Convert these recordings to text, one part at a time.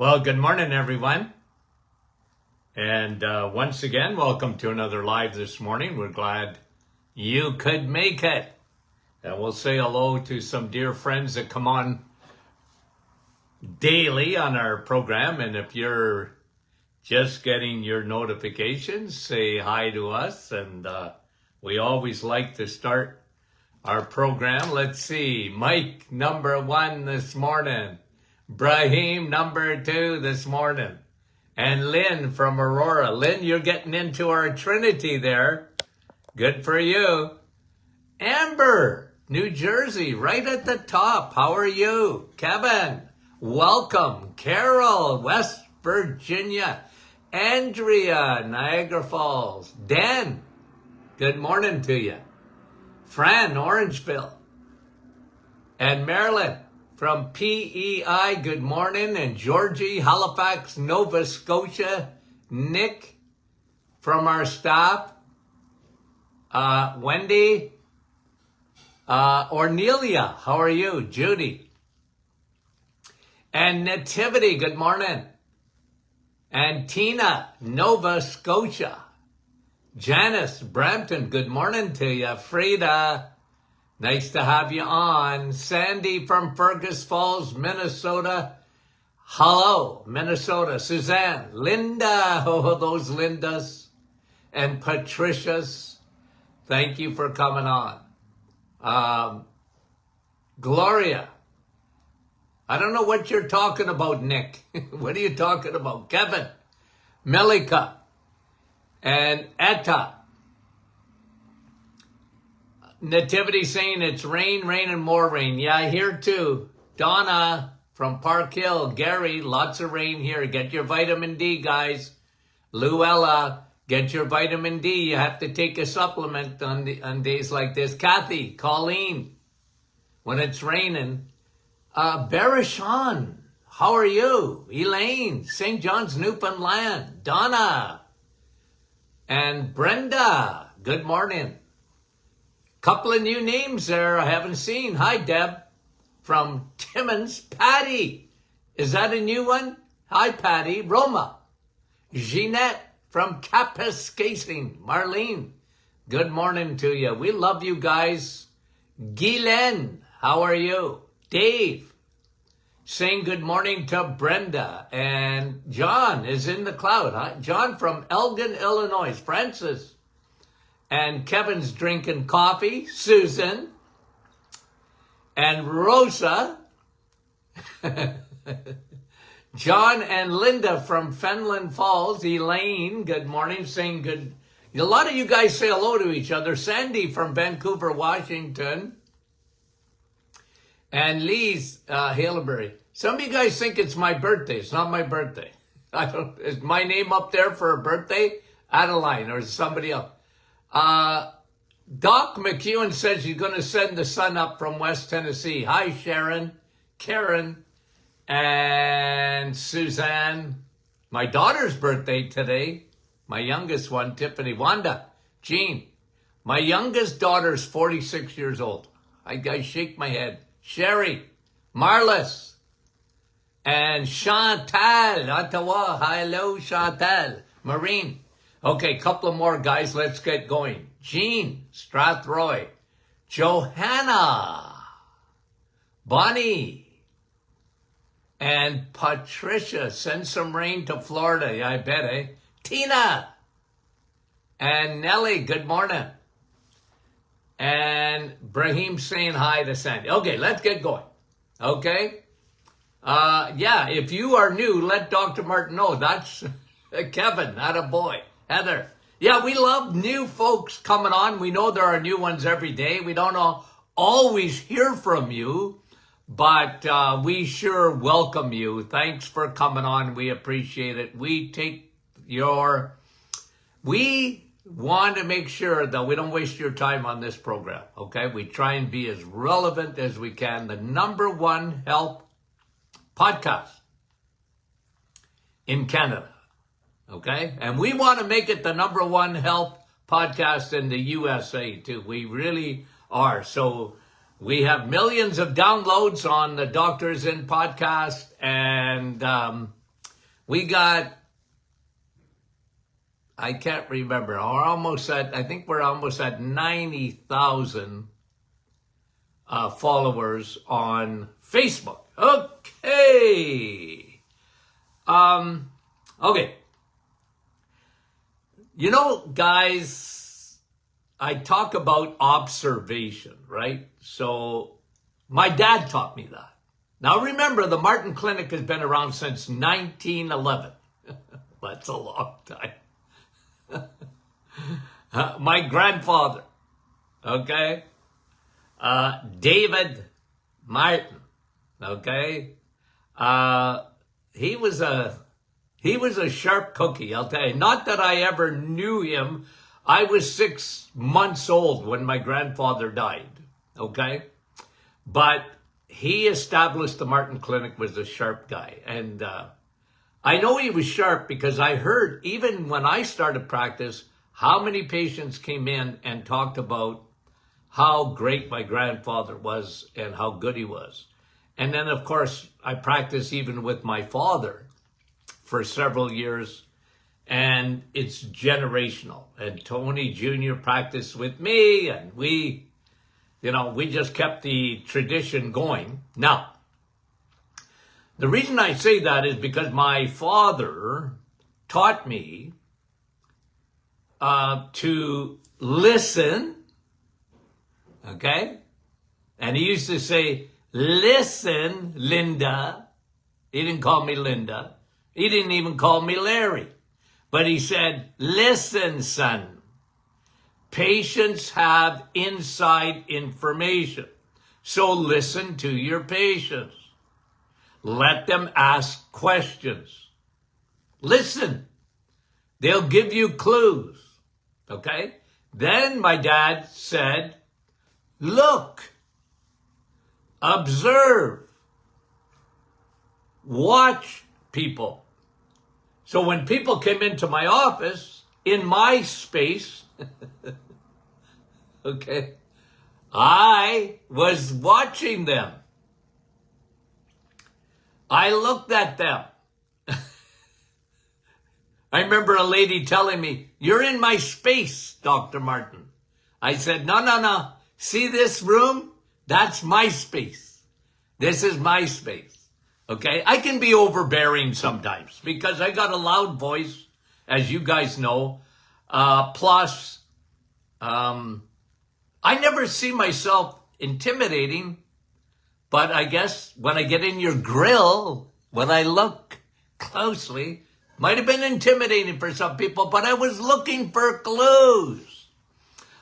Well, good morning, everyone. And once again, welcome to another live this morning. We're glad you could make it. And we'll say hello to some dear friends that come on daily on our program. And if you're just getting your notifications, say hi to us. And we always like to start our program. Let's see, Mike, number 1 this morning. Brahim, number 2 this morning. And Lynn from Aurora. Lynn, you're getting into our Trinity there. Good for you. Amber, New Jersey, right at the top. How are you? Kevin, welcome. Carol, West Virginia. Andrea, Niagara Falls. Dan, good morning to you. Fran, Orangeville. And Marilyn from PEI, good morning. And Georgie, Halifax, Nova Scotia. Nick from our staff. Wendy. Ornelia, how are you? Judy. And Nativity, good morning. And Tina, Nova Scotia. Janice, Brampton, good morning to you. Frida, nice to have you on. Sandy from Fergus Falls, Minnesota. Hello, Minnesota. Suzanne, Linda, oh, those Lindas. And Patricia's, thank you for coming on. Gloria, I don't know what you're talking about, Nick. What are you talking about? Kevin, Melika, and Etta. Nativity saying it's rain, rain, and more rain. Yeah, here too. Donna from Park Hill. Gary, lots of rain here. Get your vitamin D, guys. Luella, get your vitamin D. You have to take a supplement on days like this. Kathy, Colleen, when it's raining. Barishon, how are you? Elaine, St. John's, Newfoundland. Donna, and Brenda, good morning. Couple of new names there I haven't seen. Hi, Deb from Timmins. Patty, is that a new one? Hi, Patty. Roma. Jeanette from Kapuskasing. Marlene, good morning to you. We love you guys. Guylaine, how are you? Dave, saying good morning to Brenda. And John is in the cloud. Huh? John from Elgin, Illinois. Francis. And Kevin's drinking coffee. Susan. And Rosa. John and Linda from Fenland Falls. Elaine, good morning. Saying good. A lot of you guys say hello to each other. Sandy from Vancouver, Washington. And Lee's Halebury. Some of you guys think it's my birthday. It's not my birthday. Is my name up there for a birthday? Adeline, or is somebody else? Doc McEwen says he's going to send the son up from West Tennessee. Hi, Sharon, Karen, and Suzanne. My daughter's birthday today. My youngest one, Tiffany. Wanda, Jean. My youngest daughter's 46 years old. I shake my head. Sherry, Marlis, and Chantal, Ottawa. Hello, Chantal. Marine. Okay, couple of more guys. Let's get going. Jean, Strathroy. Johanna, Bonnie, and Patricia. Send some rain to Florida. Yeah, I bet, eh? Tina, and Nellie, good morning. And Brahim saying hi to Sandy. Okay, let's get going. Okay? Yeah, if you are new, let Dr. Martin know. That's Kevin, not a boy. Heather. Yeah, we love new folks coming on. We know there are new ones every day. We don't always hear from you, but we sure welcome you. Thanks for coming on. We appreciate it. We want to make sure that we don't waste your time on this program, okay? We try and be as relevant as we can. The #1 health podcast in Canada, okay? And we want to make it the #1 health podcast in the USA too. We really are. So we have millions of downloads on the Doctors In podcast, and we got, I can't remember, I think we're almost at 90,000 followers on Facebook. Okay. Okay. You know, guys, I talk about observation, right? So my dad taught me that. Now remember, the Martin Clinic has been around since 1911. That's a long time. My grandfather, okay? David Martin, okay? He was a sharp cookie, I'll tell you. Not that I ever knew him. I was 6 months old when my grandfather died, okay? But he established the Martin Clinic, was a sharp guy. And I know he was sharp because I heard, even when I started practice, how many patients came in and talked about how great my grandfather was and how good he was. And then, of course, I practiced even with my father for several years, and it's generational. And Tony Jr. practiced with me, and we just kept the tradition going. Now, the reason I say that is because my father taught me to listen, okay? And he used to say, listen, Linda. He didn't call me Linda. He didn't even call me Larry. But he said, listen, son. Patients have inside information. So listen to your patients. Let them ask questions. Listen. They'll give you clues. Okay? Then my dad said, look, observe, watch people. So when people came into my office, in my space, okay, I was watching them. I looked at them. I remember a lady telling me, you're in my space, Dr. Martin. I said, no. See this room? That's my space. This is my space. Okay? I can be overbearing sometimes because I got a loud voice, as you guys know. Plus, I never see myself intimidating, but I guess when I get in your grill, when I look closely, might have been intimidating for some people, but I was looking for clues.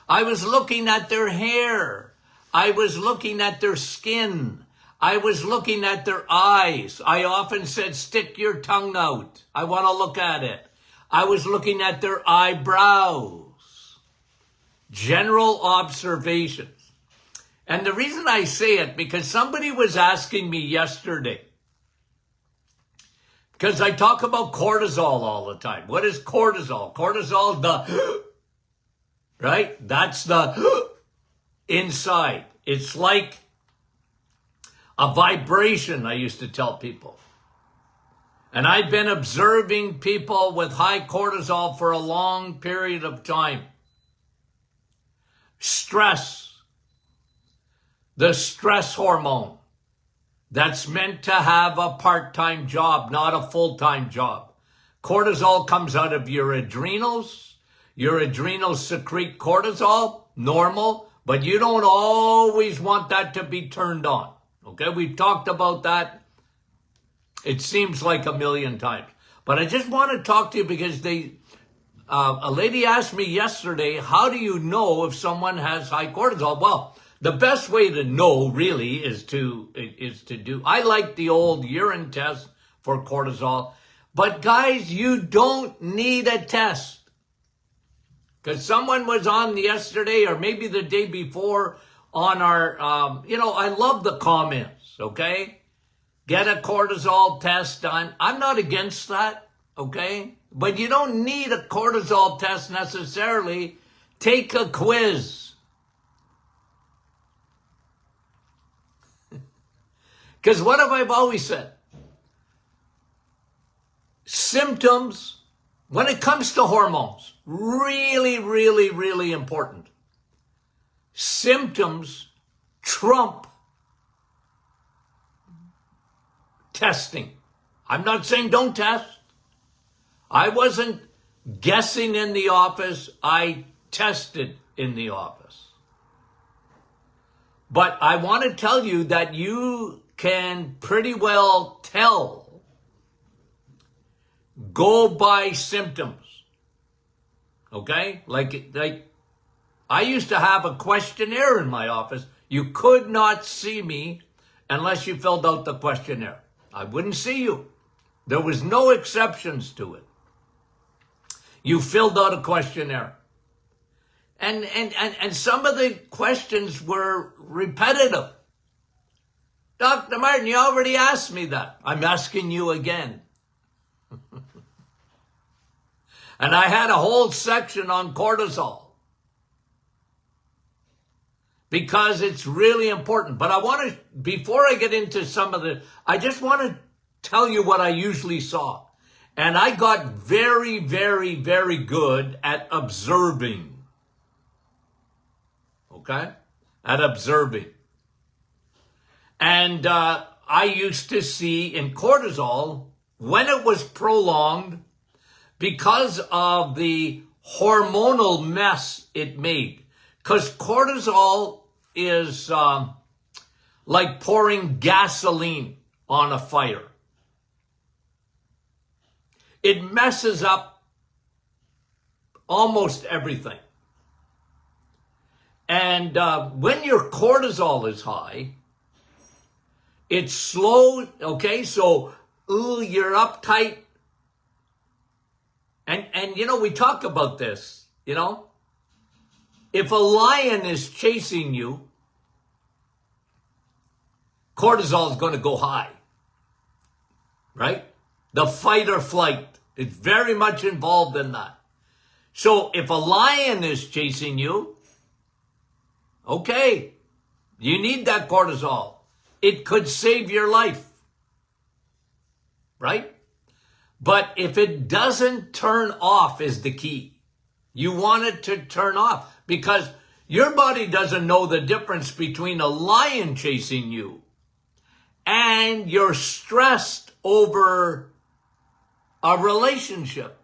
I was looking at their hair. I was looking at their skin. I was looking at their eyes. I often said, stick your tongue out. I want to look at it. I was looking at their eyebrows. General observations. And the reason I say it, because somebody was asking me yesterday, because I talk about cortisol all the time. What is cortisol? Cortisol, right? That's the inside. It's like a vibration, I used to tell people. And I've been observing people with high cortisol for a long period of time. Stress. The stress hormone. That's meant to have a part-time job, not a full-time job. Cortisol comes out of your adrenals. Your adrenals secrete cortisol, normal, but you don't always want that to be turned on. Okay, we've talked about that. It seems like a million times. But I just want to talk to you because a lady asked me yesterday, how do you know if someone has high cortisol? Well, the best way to know really is to do, I like the old urine test for cortisol, but guys, you don't need a test. Because someone was on yesterday or maybe the day before on our, I love the comments, okay? Get a cortisol test done. I'm not against that, okay? But you don't need a cortisol test necessarily. Take a quiz. Because what have I always said? symptoms, when it comes to hormones, really, really, really important. Symptoms trump testing. I'm not saying don't test. I wasn't guessing in the office. I tested in the office. But I want to tell you that you can pretty well tell, go by symptoms. Okay? Like I used to have a questionnaire in my office. You could not see me unless you filled out the questionnaire. I wouldn't see you. There was no exceptions to it. You filled out a questionnaire. And some of the questions were repetitive. Dr. Martin, you already asked me that. I'm asking you again. And I had a whole section on cortisol. Because it's really important. But I want to, before I get into some of the, I just want to tell you what I usually saw. And I got very, very, very good at observing. Okay? At observing. And I used to see in cortisol, when it was prolonged, because of the hormonal mess it made. Because cortisol is like pouring gasoline on a fire. It messes up almost everything. And when your cortisol is high, it's slow, okay? So, you're uptight. And you know, we talk about this, you know? If a lion is chasing you, cortisol is going to go high, right? The fight or flight is very much involved in that. So if a lion is chasing you, okay, you need that cortisol. It could save your life, right? But if it doesn't turn off is the key. You want it to turn off because your body doesn't know the difference between a lion chasing you and you're stressed over a relationship.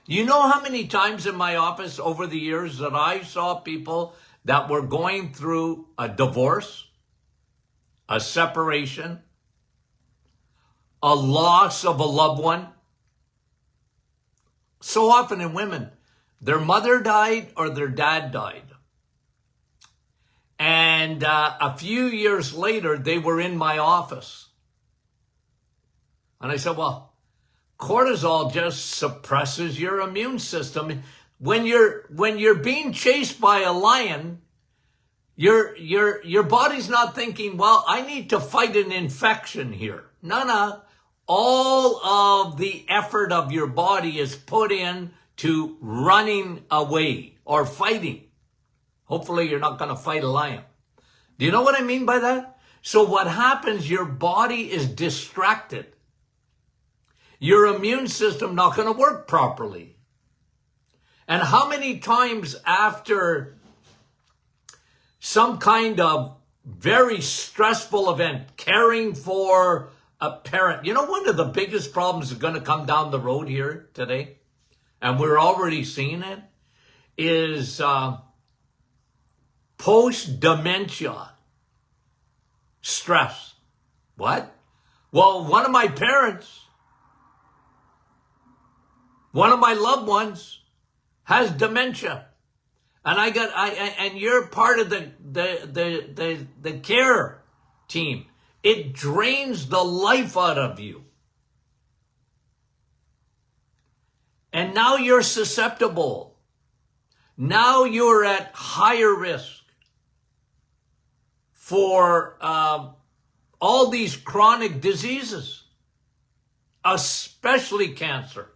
You know how many times in my office over the years that I saw people that were going through a divorce, a separation, a loss of a loved one. So often in women, their mother died or their dad died. And a few years later, they were in my office. And I said, well, cortisol just suppresses your immune system. When you're being chased by a lion, your body's not thinking, well, I need to fight an infection here. No. All of the effort of your body is put in to running away or fighting. Hopefully you're not going to fight a lion. Do you know what I mean by that? So what happens, your body is distracted. Your immune system not going to work properly. And how many times after some kind of very stressful event, caring for a parent, you know, one of the biggest problems is going to come down the road here today, and we're already seeing it, is post-dementia stress. What? Well, one of my parents, one of my loved ones has dementia. And and you're part of the care team. It drains the life out of you. And now you're susceptible. Now you're at higher risk for all these chronic diseases, especially cancer.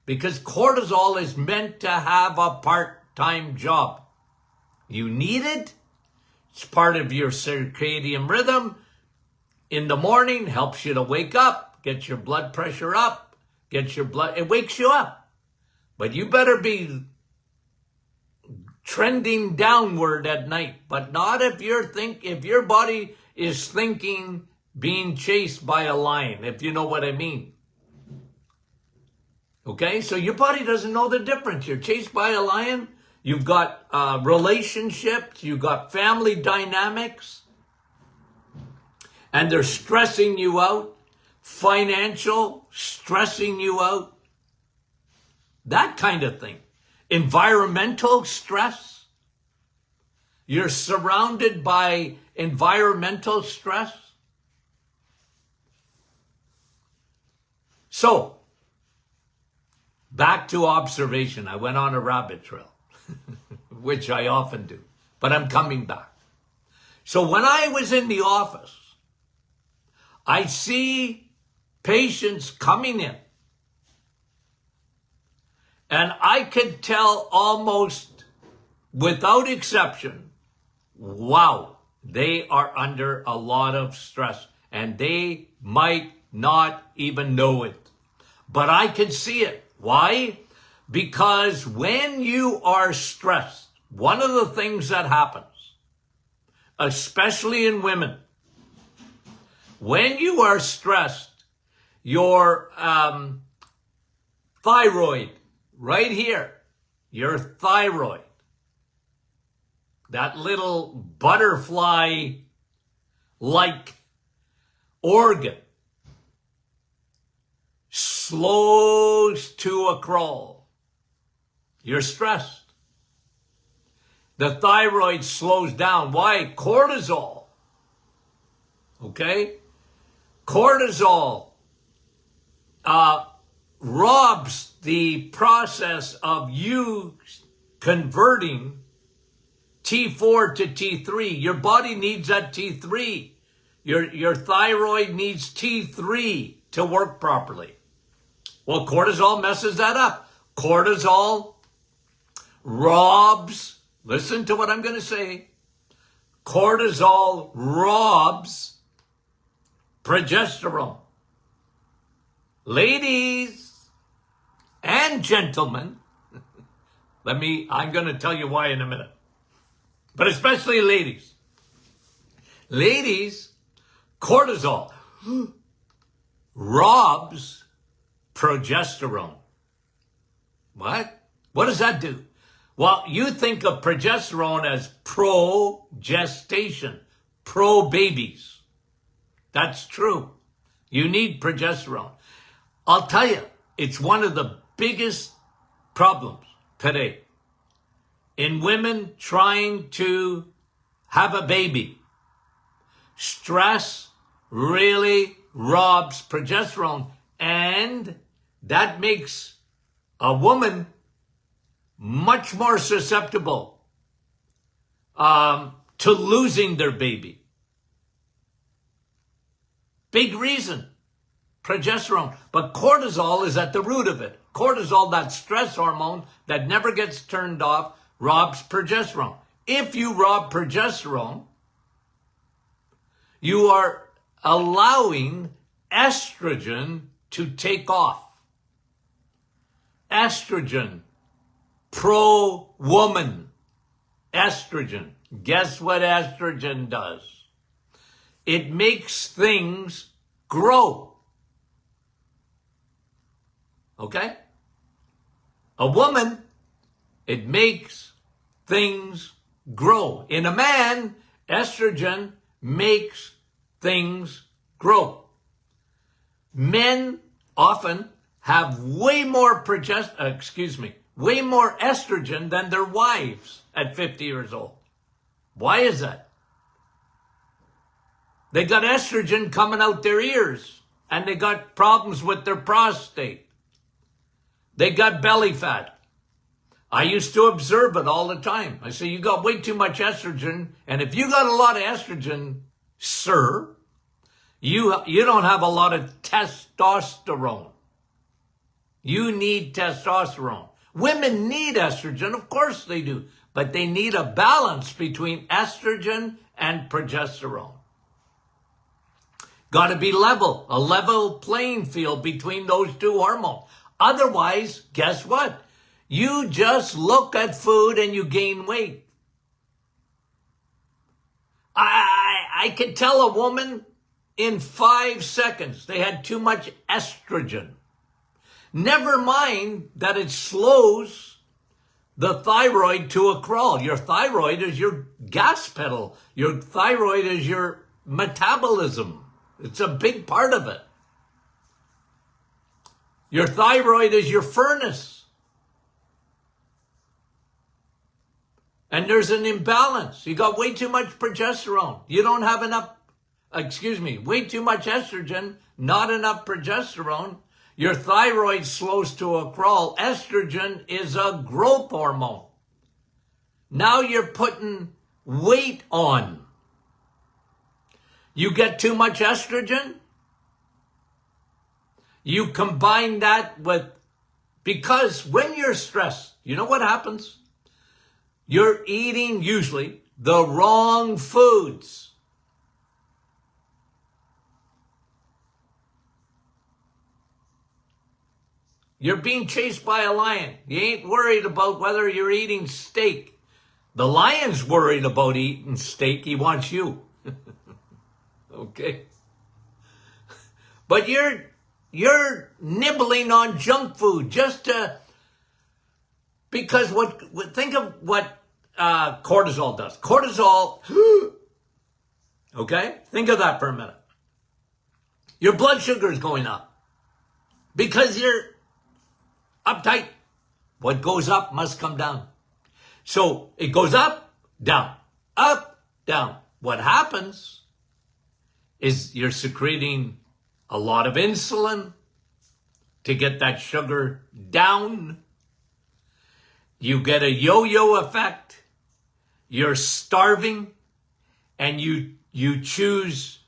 Because cortisol is meant to have a part-time job. You need it. It's part of your circadian rhythm. In the morning, helps you to wake up, gets your blood pressure up, it wakes you up. But you better be trending downward at night, but not if your body is thinking being chased by a lion, if you know what I mean. Okay, so your body doesn't know the difference. You're chased by a lion, you've got relationships, you've got family dynamics, and they're stressing you out, financial, stressing you out, that kind of thing. Environmental stress. You're surrounded by environmental stress. So, back to observation. I went on a rabbit trail, which I often do, but I'm coming back. So when I was in the office, I see patients coming in, and I could tell almost without exception, wow, they are under a lot of stress, and they might not even know it. But I can see it. Why? Because when you are stressed, one of the things that happens, especially in women, when you are stressed, your thyroid, right here, your thyroid, that little butterfly-like organ, slows to a crawl. You're stressed. The thyroid slows down. Why? Cortisol. Okay? Cortisol robs the process of you converting T4 to T3. Your body needs that T3. Your thyroid needs T3 to work properly. Well, cortisol messes that up. Cortisol robs, listen to what I'm going to say, cortisol robs progesterone. Ladies and gentlemen, I'm going to tell you why in a minute, but especially ladies. Ladies, cortisol robs progesterone. What? What does that do? Well, you think of progesterone as pro-gestation, pro-babies. That's true. You need progesterone. I'll tell you, it's one of the biggest problems today in women trying to have a baby. Stress really robs progesterone, and that makes a woman much more susceptible to losing their baby. Big reason, progesterone. But cortisol is at the root of it. Cortisol, that stress hormone that never gets turned off, robs progesterone. If you rob progesterone, you are allowing estrogen to take off. Estrogen, pro-woman, estrogen. Guess what estrogen does? It makes things grow. Okay? A woman, it makes things grow. In a man, estrogen makes things grow. Men often have way more way more estrogen than their wives at 50 years old. Why is that? They got estrogen coming out their ears, and they got problems with their prostate. They got belly fat. I used to observe it all the time. I say, you got way too much estrogen, and if you got a lot of estrogen, sir, you don't have a lot of testosterone. You need testosterone. Women need estrogen, of course they do, but they need a balance between estrogen and progesterone. got to be level, a level playing field between those two hormones. Otherwise, guess what? You just look at food and you gain weight. I can tell a woman in 5 seconds they had too much estrogen. Never mind that it slows the thyroid to a crawl. Your thyroid is your gas pedal. Your thyroid is your metabolism. It's a big part of it. Your thyroid is your furnace. And there's an imbalance. You got way too much progesterone. You don't have enough, way too much estrogen, not enough progesterone. Your thyroid slows to a crawl. Estrogen is a growth hormone. Now you're putting weight on. You get too much estrogen. You combine that with, because when you're stressed, you know what happens? You're eating usually the wrong foods. You're being chased by a lion. You ain't worried about whether you're eating steak. The lion's worried about eating steak. He wants you. Okay? But you're nibbling on junk food just to, because think of what cortisol does. Cortisol, okay? Think of that for a minute. Your blood sugar is going up because you're uptight. What goes up must come down. So it goes up, down, up, down. What happens is you're secreting a lot of insulin to get that sugar down. You get a yo-yo effect. You're starving and you choose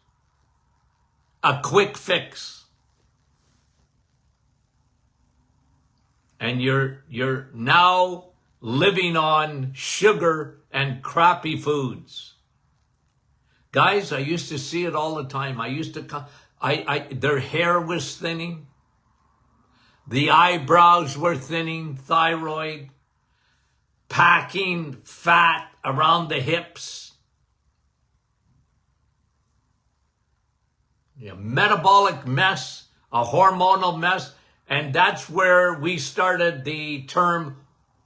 a quick fix. And you're now living on sugar and crappy foods. Guys, I used to see it all the time. Their hair was thinning. The eyebrows were thinning, thyroid, packing fat around the hips. Metabolic mess, a hormonal mess. And that's where we started the term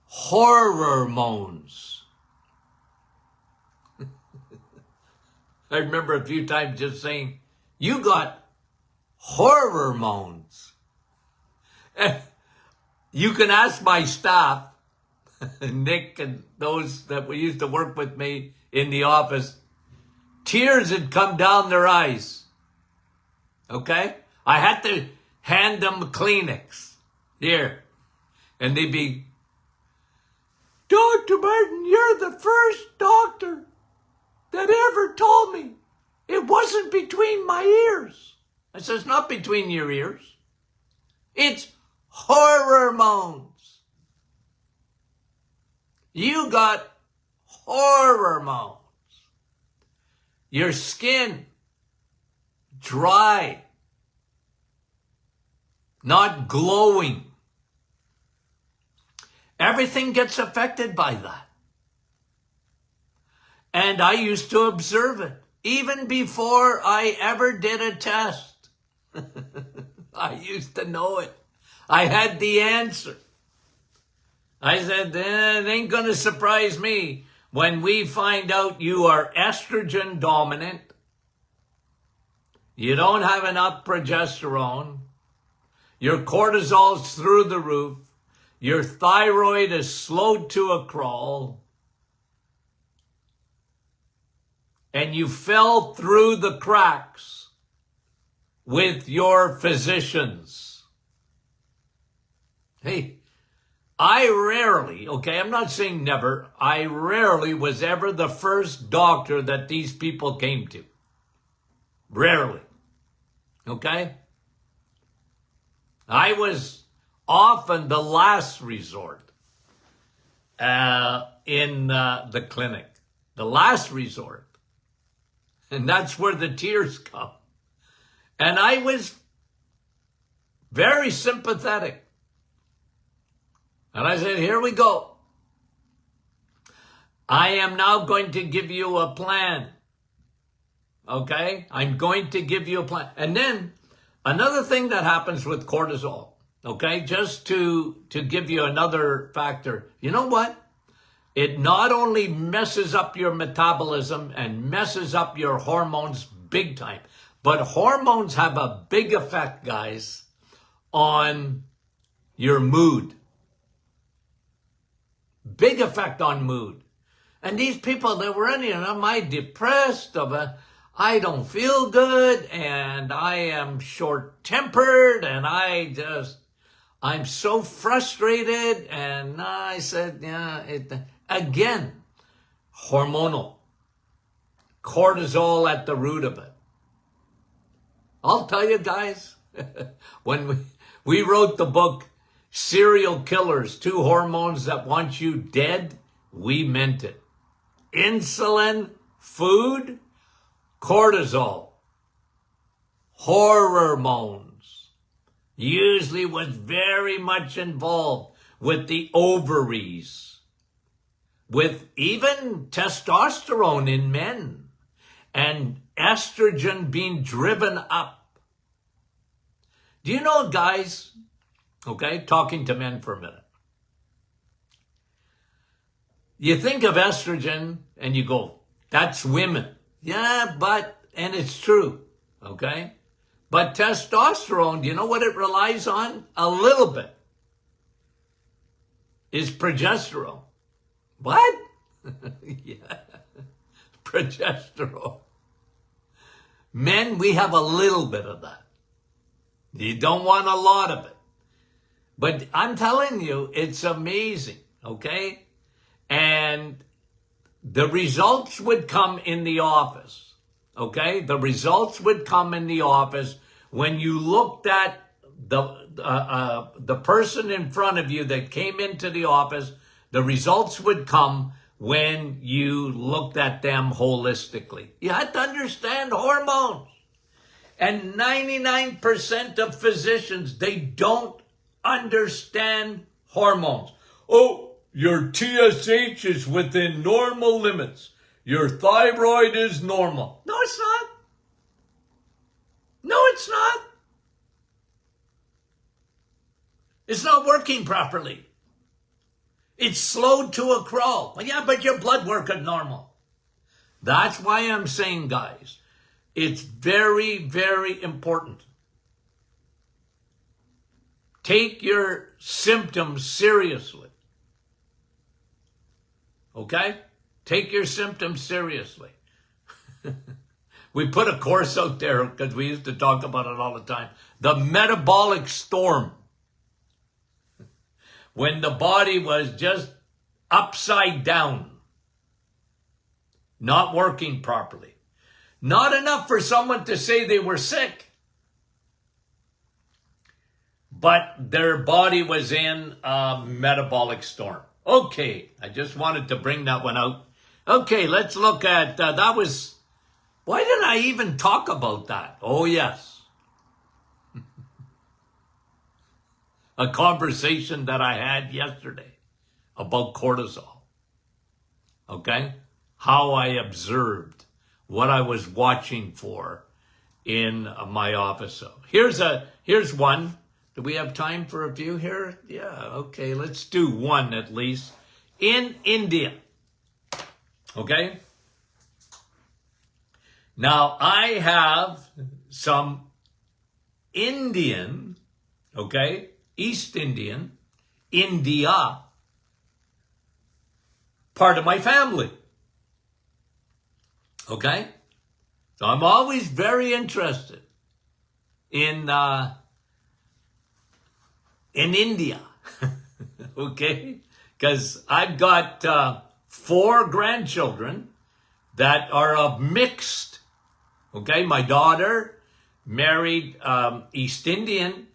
hormones. I remember a few times just saying, you got hormones. And you can ask my staff, Nick and those that we used to work with me in the office, tears had come down their eyes. Okay? I had to hand them Kleenex. Here. And they'd be, Dr. Martin, you're the first doctor that ever told me it wasn't between my ears. I said, it's not between your ears. It's hormones. You got hormones. Your skin dry, not glowing. Everything gets affected by that. And I used to observe it, even before I ever did a test. I used to know it. I had the answer. I said, it ain't going to surprise me when we find out you are estrogen dominant. You don't have enough progesterone. Your cortisol's through the roof. Your thyroid is slowed to a crawl. And you fell through the cracks with your physicians. Hey, I rarely, I'm not saying never, I rarely was ever the first doctor that these people came to. Rarely. Okay? I was often the last resort in the clinic. The last resort. And that's where the tears come. And I was very sympathetic. And I said, here we go. I am now going to give you a plan. Okay? I'm going to give you a plan. And then another thing that happens with cortisol, okay, just to give you another factor, you know what? It not only messes up your metabolism and messes up your hormones big time, but hormones have a big effect, guys, on your mood. Big effect on mood. And these people that were in here, am I depressed? I don't feel good, and I am short-tempered, and I'm so frustrated. And I said, yeah, again, hormonal. Cortisol at the root of it. I'll tell you guys, when we wrote the book, Serial Killers, 2 Hormones That Want You Dead, we meant it. Insulin, food, cortisol, hormones, usually was very much involved with the ovaries, with even testosterone in men, and estrogen being driven up. Do you know, guys, okay, talking to men for a minute, you think of estrogen and you go, that's women. Yeah, and it's true, okay? But testosterone, do you know what it relies on? A little bit. Is progesterone. What? Yeah, progesterone. Men, we have a little bit of that. You don't want a lot of it. But I'm telling you, it's amazing, okay? And the results would come in the office, okay? The results would come in the office when you looked at the person in front of you that came into the office. The results would come when you looked at them holistically. You had to understand hormones. And 99% of physicians, they don't understand hormones. Oh, your TSH is within normal limits. Your thyroid is normal. No, it's not. No, it's not. It's not working properly. It's slowed to a crawl. Well, yeah, but your blood work is normal. That's why I'm saying, guys, it's very, very important. Take your symptoms seriously. Okay? Take your symptoms seriously. We put a course out there because we used to talk about it all the time. The metabolic storm. When the body was just upside down. Not working properly. Not enough for someone to say they were sick. But their body was in a metabolic storm. Okay, I just wanted to bring that one out. Okay, let's look at, that was, why didn't I even talk about that? Oh, yes. A conversation that I had yesterday about cortisol. Okay? How I observed, what I was watching for in my office. So here's one. Do we have time for a few here? Yeah, okay, let's do one at least. In India, okay? Now, I have some Indian, okay, East Indian, India, part of my family, okay? So I'm always very interested in India, okay? Because I've got 4 grandchildren that are of mixed, okay? My daughter married East Indian.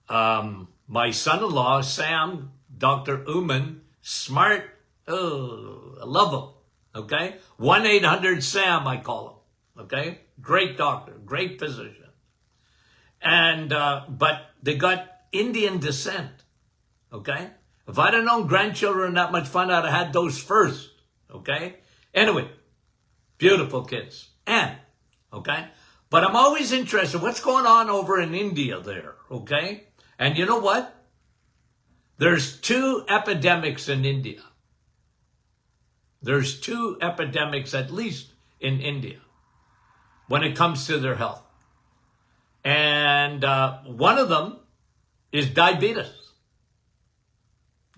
My son-in-law, Sam, Dr. Uman, smart, oh, I love him, okay? 1-800-SAM, I call him, okay? great doctor, great physician. And, but they got Indian descent, okay? If I'd have known grandchildren that much fun, I'd have had those first, okay? Anyway, beautiful kids. And, okay? But I'm always interested, what's going on over in India there, okay? And you know what? There's 2 epidemics in India. There's 2 epidemics, at least in India, when it comes to their health. And one of them is diabetes.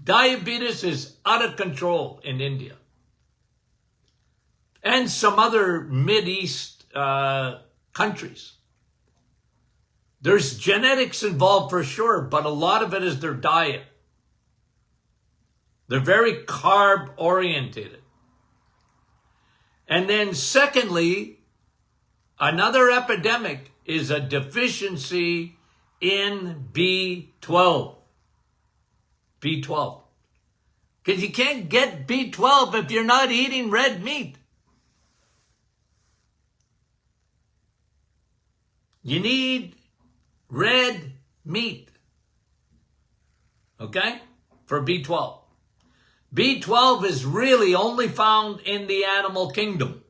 Diabetes is out of control in India. And some other Mideast countries. There's genetics involved for sure, but a lot of it is their diet. They're very carb oriented. And then secondly, another epidemic is a deficiency in B12. B12. Because you can't get B12 if you're not eating red meat. You need red meat. Okay? For B12. B12 is really only found in the animal kingdom.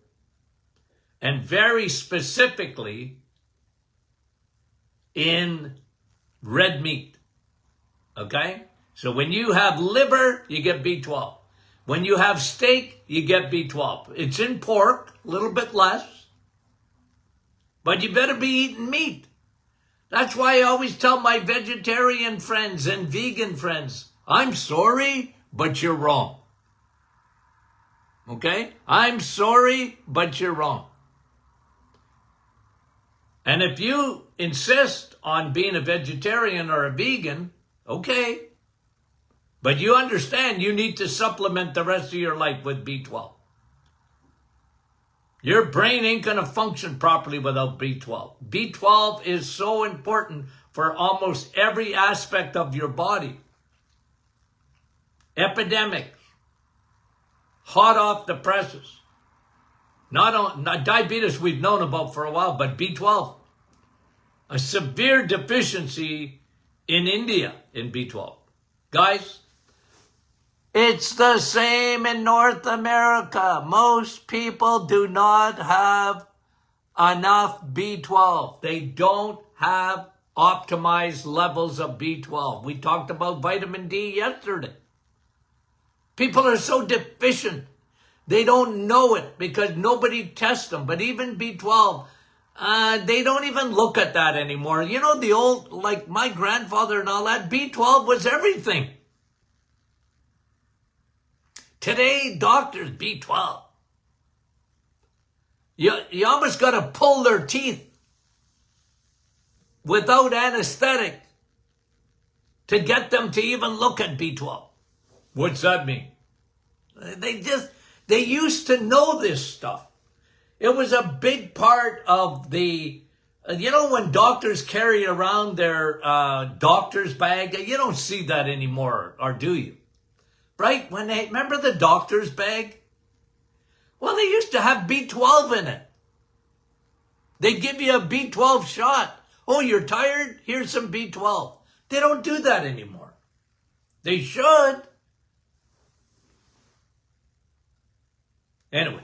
And very specifically in red meat. Okay? So when you have liver, you get B12. When you have steak, you get B12. It's in pork, a little bit less. But you better be eating meat. That's why I always tell my vegetarian friends and vegan friends, I'm sorry, but you're wrong. Okay? I'm sorry, but you're wrong. And if you insist on being a vegetarian or a vegan, okay. But you understand you need to supplement the rest of your life with B12. Your brain ain't going to function properly without B12. B12 is so important for almost every aspect of your body. Epidemics. Hot off the presses. Not diabetes we've known about for a while, but B12. A severe deficiency in India in B12. Guys, it's the same in North America. Most people do not have enough B12. They don't have optimized levels of B12. We talked about vitamin D yesterday. People are so deficient. They don't know it because nobody tests them. But even B12, they don't even look at that anymore. You know, the old, like my grandfather and all that, B12 was everything. Today, doctors, B12. You almost got to pull their teeth without anesthetic to get them to even look at B12. What's that mean? They used to know this stuff. It was a big part of the, you know, when doctors carry around their doctor's bag, you don't see that anymore, or do you? Right? When they, remember the doctor's bag? Well, they used to have B12 in it. They give you a B12 shot. Oh, you're tired? Here's some B12. They don't do that anymore. They should. Anyway.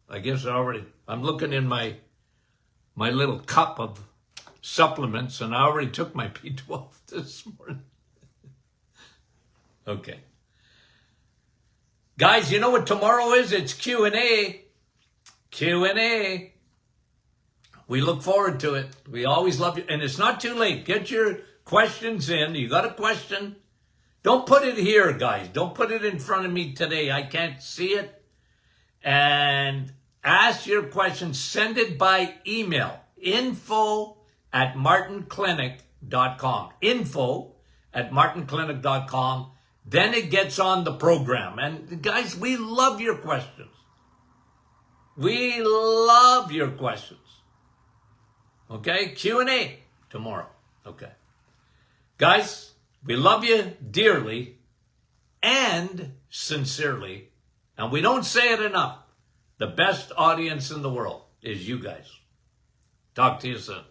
I guess I'm looking in my little cup of supplements, and I already took my B12 this morning. Okay. Guys, you know what tomorrow is? It's Q&A. Q&A. We look forward to it. We always love you. And it's not too late. Get your questions in. You got a question? Don't put it here, guys. Don't put it in front of me today. I can't see it. And ask your question. Send it by email. info@martinclinic.com. info@martinclinic.com. Then it gets on the program. And guys, we love your questions. We love your questions. Okay? Q&A tomorrow. Okay. Guys, we love you dearly and sincerely. And we don't say it enough. The best audience in the world is you guys. Talk to you soon.